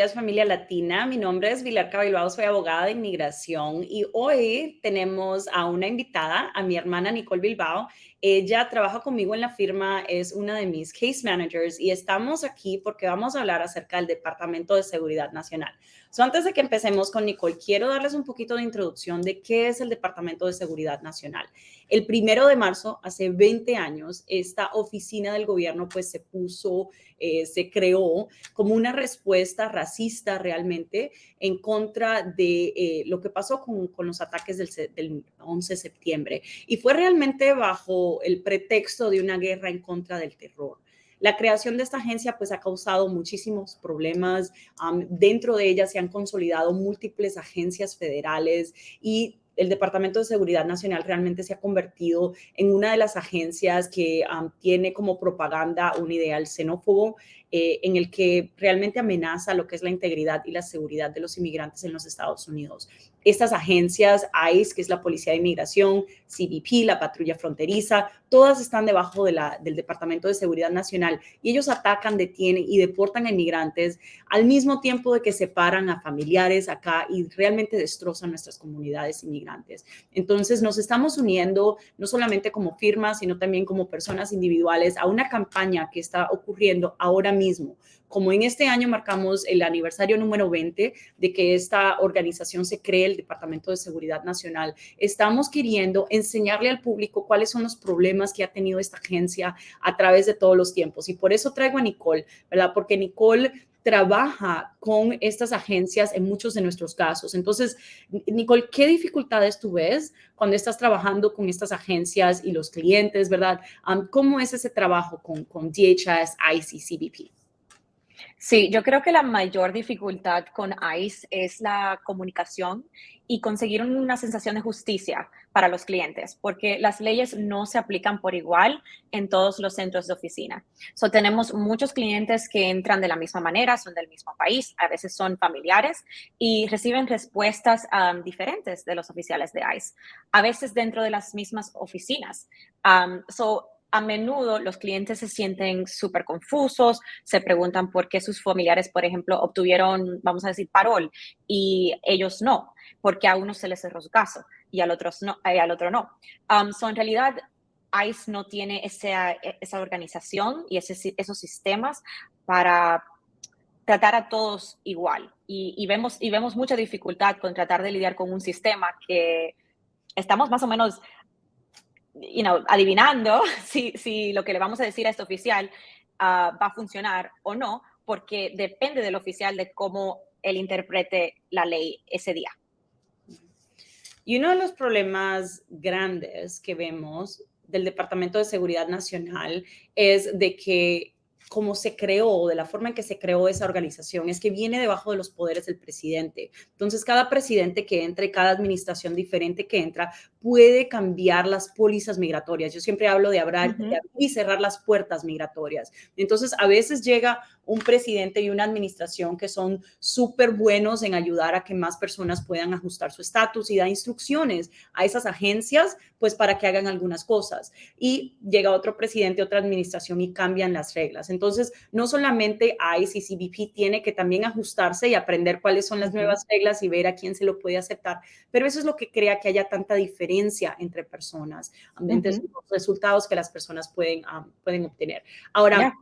días, familia latina. Mi nombre es Vilarca Bilbao, soy abogada de inmigración y hoy tenemos a una invitada, a mi hermana Nicole Bilbao. Ella trabaja conmigo en la firma, es una de mis case managers y estamos aquí porque vamos a hablar acerca del Departamento de Seguridad Nacional. Antes de que empecemos con Nicole, quiero darles un poquito de introducción de qué es el Departamento de Seguridad Nacional. El 1 de marzo, hace 20 años, esta oficina del gobierno pues se creó como una respuesta racista realmente en contra de lo que pasó con los ataques del 11 de septiembre. Y fue realmente bajo el pretexto de una guerra en contra del terror. La creación de esta agencia pues ha causado muchísimos problemas. Dentro de ella se han consolidado múltiples agencias federales y el Departamento de Seguridad Nacional realmente se ha convertido en una de las agencias que tiene como propaganda un ideal xenófobo en el que realmente amenaza lo que es la integridad y la seguridad de los inmigrantes en los Estados Unidos. Estas agencias, ICE, que es la Policía de Inmigración, CBP, la Patrulla Fronteriza, todas están debajo del Departamento de Seguridad Nacional y ellos atacan, detienen y deportan a inmigrantes al mismo tiempo de que separan a familiares acá y realmente destrozan nuestras comunidades inmigrantes. Entonces nos estamos uniendo no solamente como firma, sino también como personas individuales a una campaña que está ocurriendo ahora mismo. Como en este año marcamos el aniversario número 20 de que esta organización se cree, el Departamento de Seguridad Nacional, estamos queriendo enseñarle al público cuáles son los problemas que ha tenido esta agencia a través de todos los tiempos. Y por eso traigo a Nicole, ¿verdad? Porque Nicole trabaja con estas agencias en muchos de nuestros casos. Entonces, Nicole, ¿qué dificultades tú ves cuando estás trabajando con estas agencias y los clientes, verdad? ¿Cómo es ese trabajo con DHS, ICE y CBP? Sí, yo creo que la mayor dificultad con ICE es la comunicación y conseguir una sensación de justicia para los clientes, porque las leyes no se aplican por igual en todos los centros de oficina. Tenemos muchos clientes que entran de la misma manera, son del mismo país, a veces son familiares y reciben respuestas diferentes de los oficiales de ICE, a veces dentro de las mismas oficinas. A menudo los clientes se sienten súper confusos, se preguntan por qué sus familiares, por ejemplo, obtuvieron, vamos a decir, parol y ellos no, porque a uno se les cerró su caso y al otro no. En realidad, ICE no tiene esa organización y esos sistemas para tratar a todos igual. Y vemos mucha dificultad con tratar de lidiar con un sistema que estamos más o menos adivinando si lo que le vamos a decir a este oficial va a funcionar o no, porque depende del oficial de cómo él interprete la ley ese día. Y uno de los problemas grandes que vemos del Departamento de Seguridad Nacional es de que como se creó, de la forma en que se creó esa organización, es que viene debajo de los poderes del presidente. Entonces, cada presidente que entre, cada administración diferente que entra, puede cambiar las pólizas migratorias. Yo siempre hablo de abrir y cerrar las puertas migratorias. Entonces, a veces llega un presidente y una administración que son súper buenos en ayudar a que más personas puedan ajustar su estatus y da instrucciones a esas agencias, pues para que hagan algunas cosas. Y llega otro presidente, otra administración y cambian las reglas. Entonces, no solamente ICE y CBP tiene que también ajustarse y aprender cuáles son las nuevas reglas y ver a quién se lo puede aceptar, pero eso es lo que crea que haya tanta diferencia entre personas, entre los resultados que las personas pueden obtener. Ahora,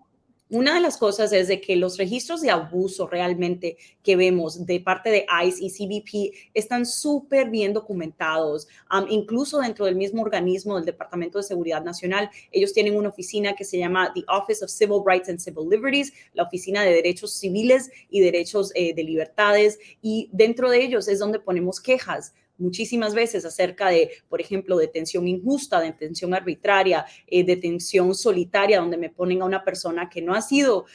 una de las cosas es de que los registros de abuso realmente que vemos de parte de ICE y CBP están súper bien documentados, incluso dentro del mismo organismo del Departamento de Seguridad Nacional. Ellos tienen una oficina que se llama The Office of Civil Rights and Civil Liberties, la oficina de derechos civiles y derechos de libertades, y dentro de ellos es donde ponemos quejas muchísimas veces acerca de, por ejemplo, detención injusta, detención arbitraria, detención solitaria, donde me ponen a una persona que no ha sido,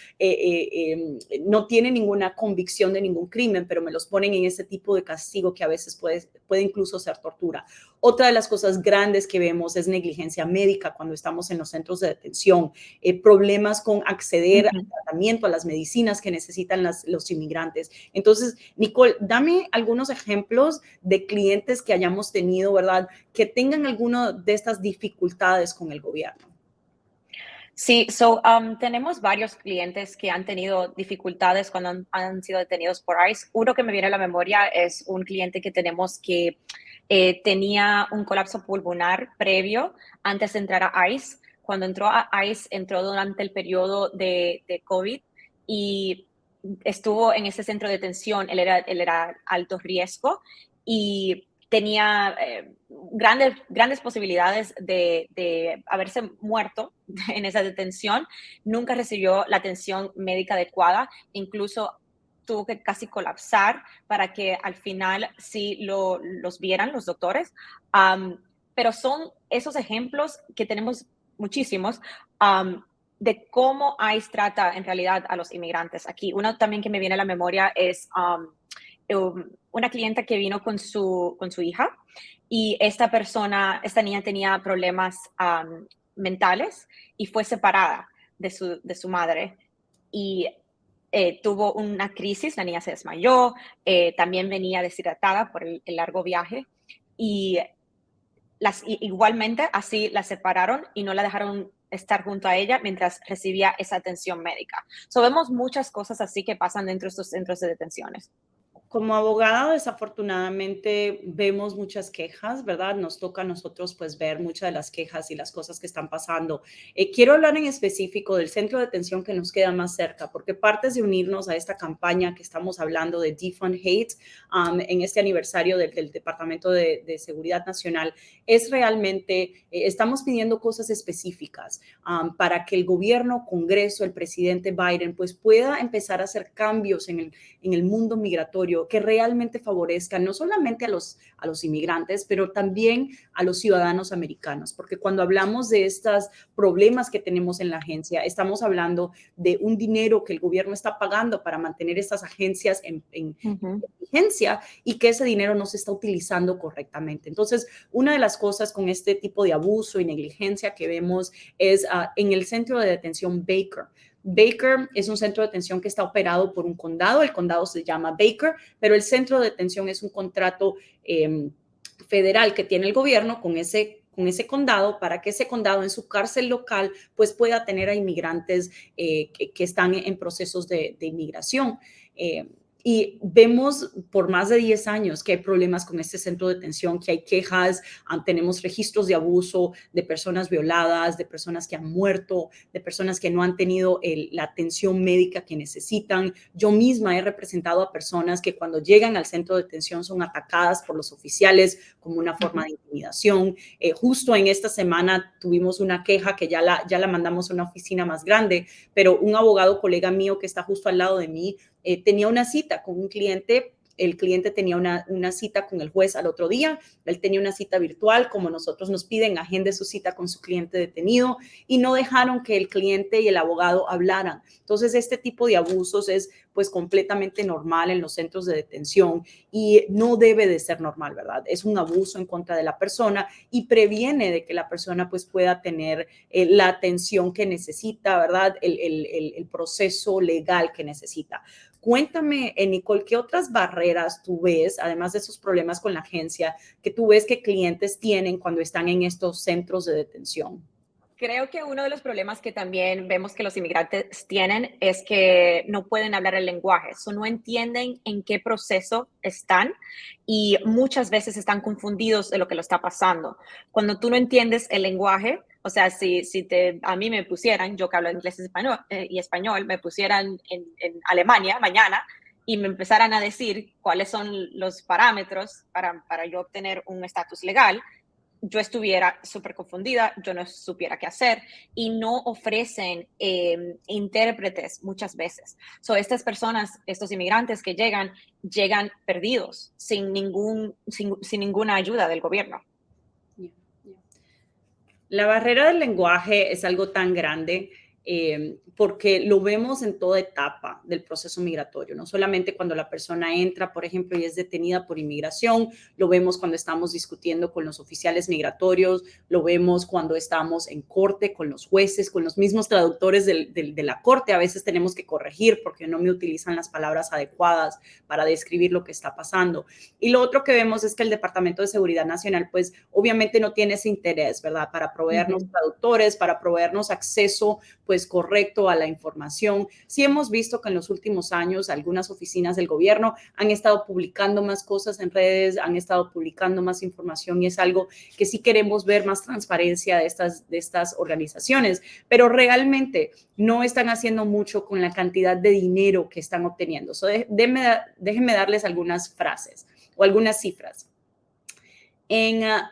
no tiene ninguna convicción de ningún crimen, pero me los ponen en ese tipo de castigo que a veces puede incluso ser tortura. Otra de las cosas grandes que vemos es negligencia médica cuando estamos en los centros de detención, problemas con acceder al tratamiento, a las medicinas que necesitan los inmigrantes. Entonces, Nicole, dame algunos ejemplos de clientes que hayamos tenido, ¿verdad? Que tengan alguna de estas dificultades con el gobierno. Sí, tenemos varios clientes que han tenido dificultades cuando han sido detenidos por ICE. Uno que me viene a la memoria es un cliente que tenemos que tenía un colapso pulmonar previo antes de entrar a ICE. Cuando entró a ICE, entró durante el periodo de COVID y estuvo en ese centro de detención. Él era alto riesgo y tenía grandes posibilidades de haberse muerto en esa detención. Nunca recibió la atención médica adecuada, incluso tuvo que casi colapsar para que al final sí los vieran los doctores. Pero son esos ejemplos que tenemos muchísimos de cómo ICE trata en realidad a los inmigrantes aquí. Uno también que me viene a la memoria es una clienta que vino con su hija y esta niña tenía problemas mentales y fue separada de su madre y tuvo una crisis, la niña se desmayó, también venía deshidratada por el largo viaje y igualmente así la separaron y no la dejaron estar junto a ella mientras recibía esa atención médica. Vemos muchas cosas así que pasan dentro de estos centros de detenciones. Como abogada, desafortunadamente vemos muchas quejas, ¿verdad? Nos toca a nosotros pues ver muchas de las quejas y las cosas que están pasando. Quiero hablar en específico del centro de detención que nos queda más cerca, porque partes de unirnos a esta campaña que estamos hablando de Defund Hate en este aniversario del Departamento de Seguridad Nacional es realmente, estamos pidiendo cosas específicas para que el gobierno, Congreso, el presidente Biden pues pueda empezar a hacer cambios en el mundo migratorio que realmente favorezcan no solamente a los inmigrantes, pero también a los ciudadanos americanos, porque cuando hablamos de estos problemas que tenemos en la agencia, estamos hablando de un dinero que el gobierno está pagando para mantener estas agencias en vigencia y que ese dinero no se está utilizando correctamente. Entonces, una de las cosas con este tipo de abuso y negligencia que vemos es en el centro de detención Baker. Baker es un centro de detención que está operado por un condado, el condado se llama Baker, pero el centro de detención es un contrato federal que tiene el gobierno con ese condado para que ese condado en su cárcel local pues pueda tener a inmigrantes que están en procesos de inmigración. Y vemos por más de 10 años que hay problemas con este centro de detención, que hay quejas, tenemos registros de abuso de personas violadas, de personas que han muerto, de personas que no han tenido la atención médica que necesitan. Yo misma he representado a personas que cuando llegan al centro de detención son atacadas por los oficiales como una forma de intimidación. Justo en esta semana tuvimos una queja que ya la mandamos a una oficina más grande, pero un abogado colega mío que está justo al lado de mí tenía una cita con un cliente, el cliente tenía una cita con el juez al otro día, él tenía una cita virtual, como nosotros nos piden, agende su cita con su cliente detenido y no dejaron que el cliente y el abogado hablaran. Entonces, este tipo de abusos es pues completamente normal en los centros de detención y no debe de ser normal, ¿verdad? Es un abuso en contra de la persona y previene de que la persona pues pueda tener la atención que necesita, ¿verdad? El proceso legal que necesita. Cuéntame, Nicole, ¿qué otras barreras tú ves, además de esos problemas con la agencia, que tú ves que clientes tienen cuando están en estos centros de detención? Creo que uno de los problemas que también vemos que los inmigrantes tienen es que no pueden hablar el lenguaje, no entienden en qué proceso están y muchas veces están confundidos de lo que lo está pasando. Cuando tú no entiendes el lenguaje, o sea, a mí me pusieran, yo que hablo inglés y español, me pusieran en Alemania mañana y me empezaran a decir cuáles son los parámetros para yo obtener un estatus legal, yo estuviera súper confundida, yo no supiera qué hacer y no ofrecen intérpretes muchas veces. Estas personas, estos inmigrantes que llegan perdidos, sin ninguna ayuda del gobierno. La barrera del lenguaje es algo tan grande porque lo vemos en toda etapa del proceso migratorio, no solamente cuando la persona entra, por ejemplo, y es detenida por inmigración, lo vemos cuando estamos discutiendo con los oficiales migratorios, lo vemos cuando estamos en corte con los jueces, con los mismos traductores de la corte. A veces tenemos que corregir porque no me utilizan las palabras adecuadas para describir lo que está pasando. Y lo otro que vemos es que el Departamento de Seguridad Nacional, pues obviamente no tiene ese interés, ¿verdad? Para proveernos traductores, para proveernos acceso, pues correcto a la información. Sí hemos visto que en los últimos años algunas oficinas del gobierno han estado publicando más cosas en redes, han estado publicando más información y es algo que sí queremos ver más transparencia de estas organizaciones, pero realmente no están haciendo mucho con la cantidad de dinero que están obteniendo. Déjenme darles algunas frases o algunas cifras.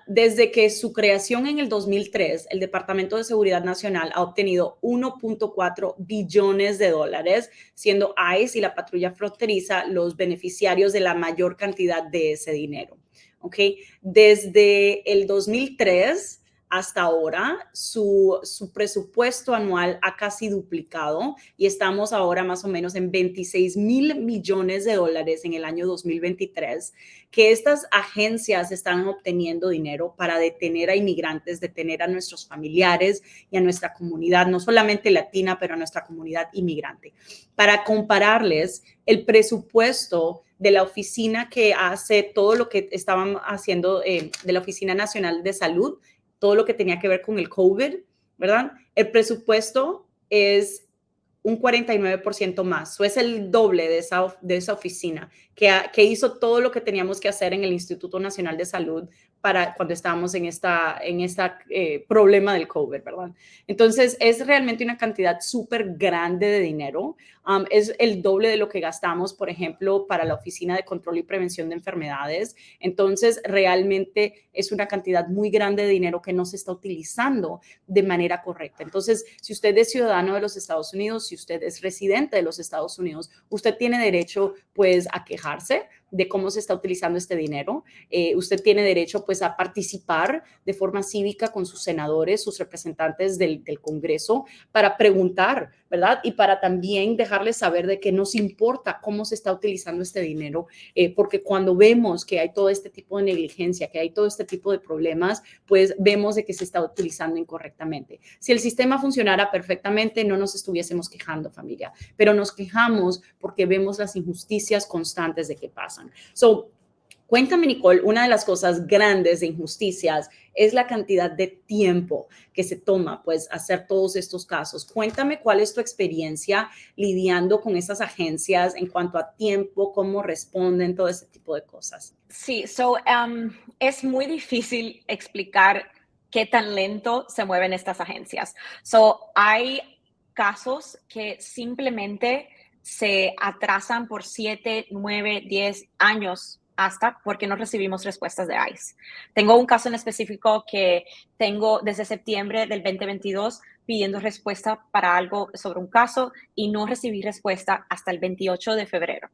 Desde que su creación en el 2003, el Departamento de Seguridad Nacional ha obtenido 1.4 billones de dólares, siendo ICE y la patrulla fronteriza los beneficiarios de la mayor cantidad de ese dinero. ¿Okay? Desde el 2003 hasta ahora, su presupuesto anual ha casi duplicado y estamos ahora más o menos en 26 mil millones de dólares en el año 2023, que estas agencias están obteniendo dinero para detener a inmigrantes, detener a nuestros familiares y a nuestra comunidad, no solamente latina, pero a nuestra comunidad inmigrante. Para compararles, el presupuesto de la oficina que hace todo lo que estaban haciendo, de la Oficina Nacional de Salud, todo lo que tenía que ver con el COVID, ¿verdad? El presupuesto es un 49% más. Eso es el doble de esa oficina que hizo todo lo que teníamos que hacer en el Instituto Nacional de Salud para cuando estábamos en este problema del COVID, ¿verdad? Entonces, es realmente una cantidad súper grande de dinero. Es el doble de lo que gastamos, por ejemplo, para la Oficina de Control y Prevención de Enfermedades. Entonces, realmente es una cantidad muy grande de dinero que no se está utilizando de manera correcta. Entonces, si usted es ciudadano de los Estados Unidos, si usted es residente de los Estados Unidos, usted tiene derecho, pues, a quejarse de cómo se está utilizando este dinero. Usted tiene derecho, pues, a participar de forma cívica con sus senadores, sus representantes del Congreso, para preguntar, ¿verdad? Y para también dejarles saber de que nos importa cómo se está utilizando este dinero, porque cuando vemos que hay todo este tipo de negligencia, que hay todo este tipo de problemas, pues vemos de que se está utilizando incorrectamente. Si el sistema funcionara perfectamente, no nos estuviésemos quejando, familia, pero nos quejamos porque vemos las injusticias constantes de que pasan. So, cuéntame, Nicole, una de las cosas grandes de injusticias es la cantidad de tiempo que se toma, pues, hacer todos estos casos. Cuéntame cuál es tu experiencia lidiando con esas agencias en cuanto a tiempo, cómo responden, todo ese tipo de cosas. Sí, es muy difícil explicar qué tan lento se mueven estas agencias. Hay casos que simplemente se atrasan por 7, 9, 10 años hasta porque no recibimos respuestas de ICE. Tengo un caso en específico que tengo desde septiembre del 2022 pidiendo respuesta para algo sobre un caso y no recibí respuesta hasta el 28 de febrero.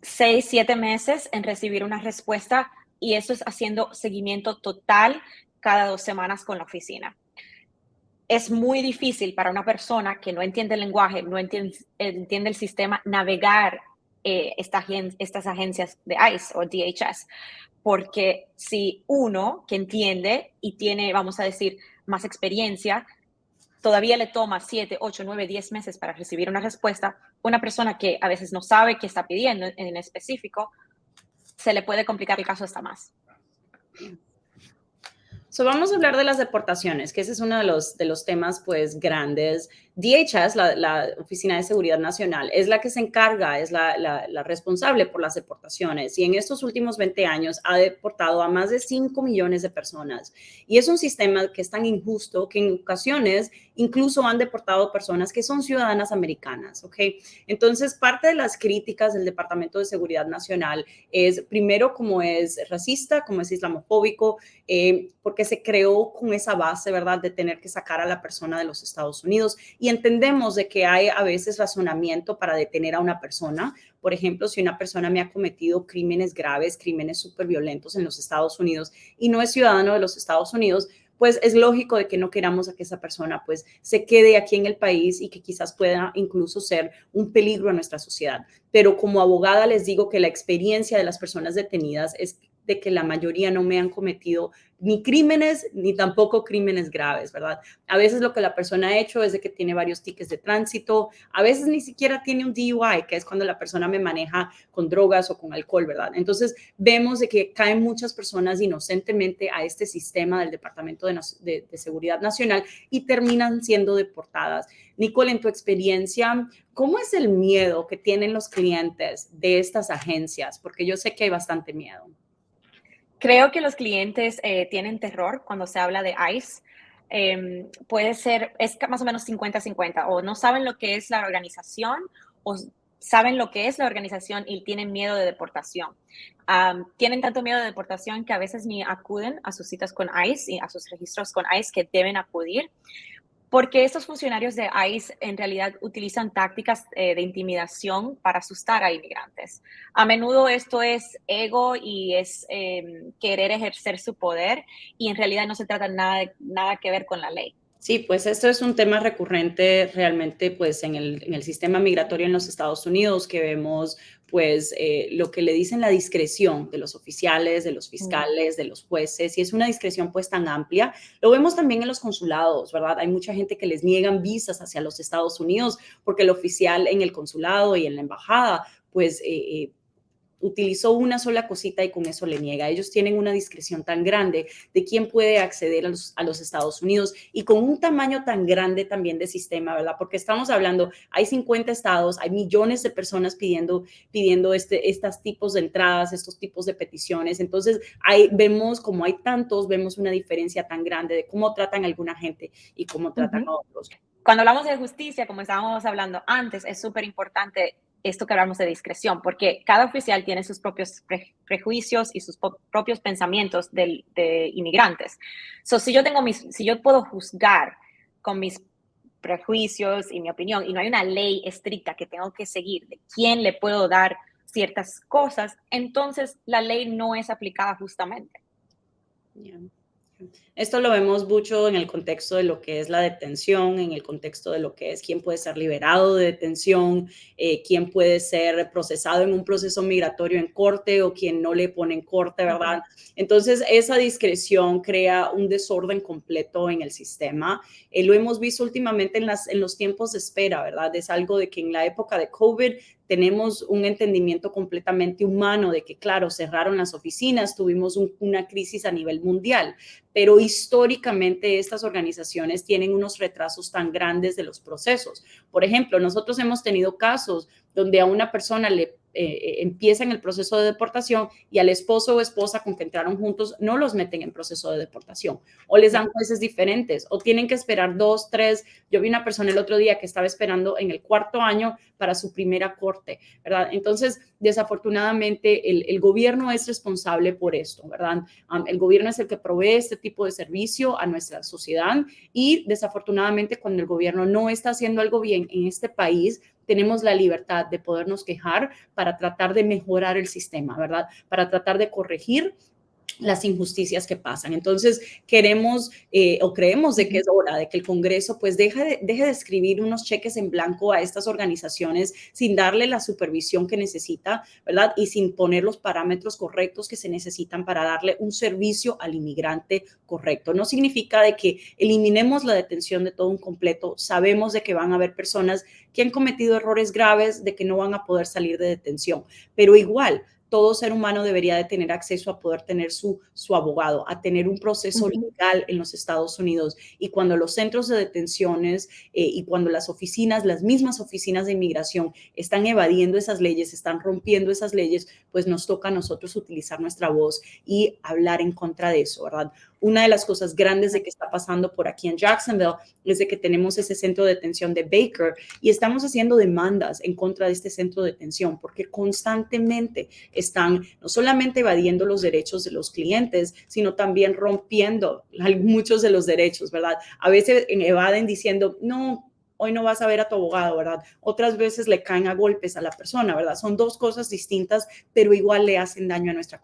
6, 7 meses en recibir una respuesta y eso es haciendo seguimiento total cada 2 semanas con la oficina. Es muy difícil para una persona que no entiende el lenguaje, no entiende el sistema, navegar estas agencias de ICE o DHS, porque si uno que entiende y tiene, vamos a decir, más experiencia, todavía le toma 7, 8, 9, 10 meses para recibir una respuesta, una persona que a veces no sabe qué está pidiendo en específico, se le puede complicar el caso hasta más. Vamos a hablar de las deportaciones, que ese es uno de los temas, pues, grandes. DHS, la Oficina de Seguridad Nacional, es la que se encarga, es la responsable por las deportaciones. Y en estos últimos 20 años ha deportado a más de 5 millones de personas. Y es un sistema que es tan injusto que en ocasiones incluso han deportado personas que son ciudadanas americanas, ¿ok? Entonces, parte de las críticas del Departamento de Seguridad Nacional es, primero, como es racista, como es islamofóbico, porque se creó con esa base, ¿verdad?, de tener que sacar a la persona de los Estados Unidos. Y entendemos de que hay a veces razonamiento para detener a una persona. Por ejemplo, si una persona me ha cometido crímenes graves, crímenes súper violentos en los Estados Unidos y no es ciudadano de los Estados Unidos, pues es lógico de que no queramos a que esa persona pues se quede aquí en el país y que quizás pueda incluso ser un peligro a nuestra sociedad. Pero como abogada les digo que la experiencia de las personas detenidas es de que la mayoría no me han cometido ni crímenes ni tampoco crímenes graves, ¿verdad? A veces lo que la persona ha hecho es de que tiene varios tickets de tránsito, a veces ni siquiera tiene un DUI, que es cuando la persona me maneja con drogas o con alcohol, ¿verdad? Entonces vemos de que caen muchas personas inocentemente a este sistema del Departamento de Seguridad Nacional y terminan siendo deportadas. Nicole, en tu experiencia, ¿cómo es el miedo que tienen los clientes de estas agencias? Porque yo sé que hay bastante miedo. Creo que los clientes tienen terror cuando se habla de ICE. Puede ser, es más o menos 50-50, o no saben lo que es la organización, o saben lo que es la organización y tienen miedo de deportación. Tienen tanto miedo de deportación que a veces ni acuden a sus citas con ICE y a sus registros con ICE que deben acudir. Porque estos funcionarios de ICE en realidad utilizan tácticas de intimidación para asustar a inmigrantes. A menudo esto es ego y es querer ejercer su poder y en realidad no se trata nada que ver con la ley. Sí, pues esto es un tema recurrente realmente pues en el sistema migratorio en los Estados Unidos que vemos pues lo que le dicen la discreción de los oficiales, de los Mm. fiscales, de los jueces, y es una discreción pues tan amplia. Lo vemos también en los consulados, ¿verdad? Hay mucha gente que les niegan visas hacia los Estados Unidos porque el oficial en el consulado y en la embajada pues utilizó una sola cosita y con eso le niega. Ellos tienen una discreción tan grande de quién puede acceder a los Estados Unidos y con un tamaño tan grande también de sistema, ¿verdad? Porque estamos hablando, hay 50 estados, hay millones de personas pidiendo estos tipos de entradas, estos tipos de peticiones. Entonces, vemos como hay tantos, vemos una diferencia tan grande de cómo tratan a alguna gente y cómo tratan Ujú. a otros. Cuando hablamos de justicia, como estábamos hablando antes, es súper importante esto que hablamos de discreción, porque cada oficial tiene sus propios prejuicios y sus propios pensamientos de inmigrantes. Si yo puedo juzgar con mis prejuicios y mi opinión, y no hay una ley estricta que tengo que seguir de quién le puedo dar ciertas cosas, entonces la ley no es aplicada justamente. Yeah. Esto lo vemos mucho en el contexto de lo que es la detención, en el contexto de lo que es quién puede ser liberado de detención, quién puede ser procesado en un proceso migratorio en corte o quién no le pone en corte, ¿verdad? Ujú. Entonces, esa discreción crea un desorden completo en el sistema. Lo hemos visto últimamente en los tiempos de espera, ¿verdad? Es algo de que en la época de COVID tenemos un entendimiento completamente humano de que, claro, cerraron las oficinas, tuvimos una crisis a nivel mundial, pero históricamente estas organizaciones tienen unos retrasos tan grandes de los procesos. Por ejemplo, nosotros hemos tenido casos donde a una persona le empieza en el proceso de deportación y al esposo o esposa con que entraron juntos no los meten en proceso de deportación o les dan Ya. jueces diferentes o tienen que esperar 2, 3. Yo vi una persona el otro día que estaba esperando en el 4º año para su primera corte, ¿verdad? Entonces, desafortunadamente, el gobierno es responsable por esto, ¿verdad? El gobierno es el que provee este tipo de servicio a nuestra sociedad y desafortunadamente cuando el gobierno no está haciendo algo bien en este país, tenemos la libertad de podernos quejar para tratar de mejorar el sistema, ¿verdad? Para tratar de corregir las injusticias que pasan. Entonces, queremos o creemos de que Ujú. es hora de que el Congreso pues deje de escribir unos cheques en blanco a estas organizaciones sin darle la supervisión que necesita, ¿verdad? Y sin poner los parámetros correctos que se necesitan para darle un servicio al inmigrante correcto. No significa de que eliminemos la detención de todo un completo. Sabemos de que van a haber personas que han cometido errores graves, de que no van a poder salir de detención, pero igual todo ser humano debería de tener acceso a poder tener su abogado, a tener un proceso Ujú. legal en los Estados Unidos. Y cuando los centros de detenciones y cuando las oficinas, las mismas oficinas de inmigración están evadiendo esas leyes, están rompiendo esas leyes, pues nos toca a nosotros utilizar nuestra voz y hablar en contra de eso, ¿verdad? Una de las cosas grandes de que está pasando por aquí en Jacksonville es de que tenemos ese centro de detención de Baker y estamos haciendo demandas en contra de este centro de detención porque constantemente están no solamente evadiendo los derechos de los clientes, sino también rompiendo muchos de los derechos, ¿verdad? A veces evaden diciendo, no, hoy no vas a ver a tu abogado, ¿verdad? Otras veces le caen a golpes a la persona, ¿verdad? Son dos cosas distintas, pero igual le hacen daño a nuestra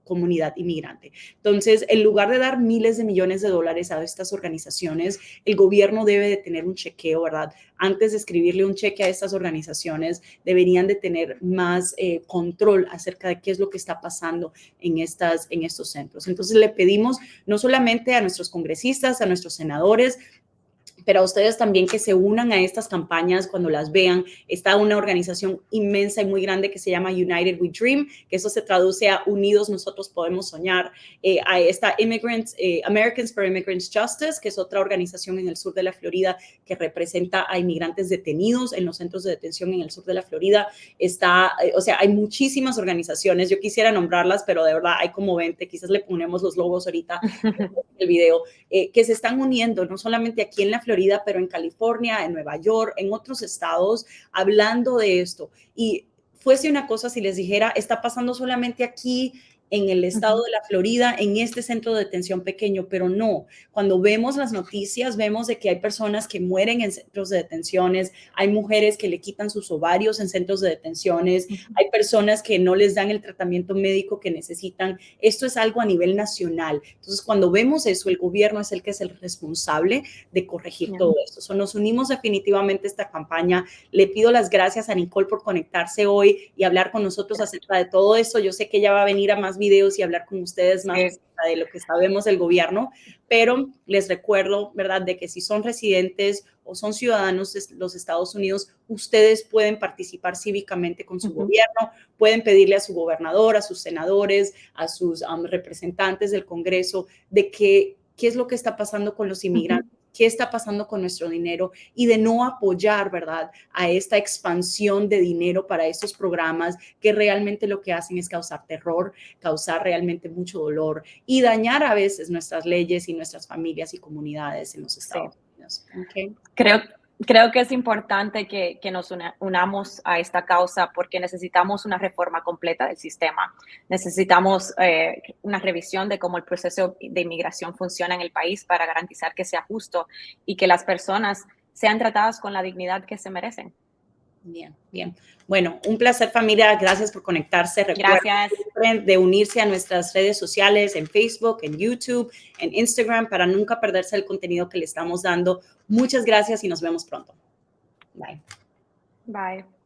comunidad inmigrante. Entonces, en lugar de dar miles de millones de dólares a estas organizaciones, el gobierno debe de tener un chequeo, ¿verdad? Antes de escribirle un cheque a estas organizaciones, deberían de tener más control acerca de qué es lo que está pasando en estos centros. Entonces, le pedimos no solamente a nuestros congresistas, a nuestros senadores, pero a ustedes también que se unan a estas campañas cuando las vean. Está una organización inmensa y muy grande que se llama United We Dream, que eso se traduce a Unidos Nosotros Podemos Soñar. Ahí está Americans for Immigrants Justice, que es otra organización en el sur de la Florida que representa a inmigrantes detenidos en los centros de detención en el sur de la Florida. O sea, hay muchísimas organizaciones. Yo quisiera nombrarlas, pero de verdad hay como 20. Quizás le ponemos los logos ahorita en el video, que se están uniendo, no solamente aquí en la Florida, pero en California, en Nueva York, en otros estados, hablando de esto. Y fuese una cosa si les dijera, está pasando solamente aquí en el estado de la Florida, en este centro de detención pequeño, pero no. Cuando vemos las noticias, vemos de que hay personas que mueren en centros de detenciones, hay mujeres que le quitan sus ovarios en centros de detenciones, hay personas que no les dan el tratamiento médico que necesitan. Esto es algo a nivel nacional. Entonces, cuando vemos eso, el gobierno es el que es el responsable de corregir todo esto. So, nos unimos definitivamente a esta campaña. Le pido las gracias a Nicole por conectarse hoy y hablar con nosotros acerca de todo esto. Yo sé que ella va a venir a más videos y hablar con ustedes más acerca de lo que sabemos del gobierno, pero les recuerdo, ¿verdad?, de que si son residentes o son ciudadanos de los Estados Unidos, ustedes pueden participar cívicamente con su gobierno, pueden pedirle a su gobernador, a sus senadores, a sus representantes del Congreso, de qué es lo que está pasando con los inmigrantes, qué está pasando con nuestro dinero y de no apoyar, ¿verdad?, a esta expansión de dinero para estos programas que realmente lo que hacen es causar terror, causar realmente mucho dolor y dañar a veces nuestras leyes y nuestras familias y comunidades en los Estados Unidos. Okay. Creo que es importante que nos unamos a esta causa porque necesitamos una reforma completa del sistema. Necesitamos una revisión de cómo el proceso de inmigración funciona en el país para garantizar que sea justo y que las personas sean tratadas con la dignidad que se merecen. Bien, bien. Bueno, un placer, familia. Gracias por conectarse. Recuerden de unirse a nuestras redes sociales en Facebook, en YouTube, en Instagram, para nunca perderse el contenido que le estamos dando. Muchas gracias y nos vemos pronto. Bye. Bye.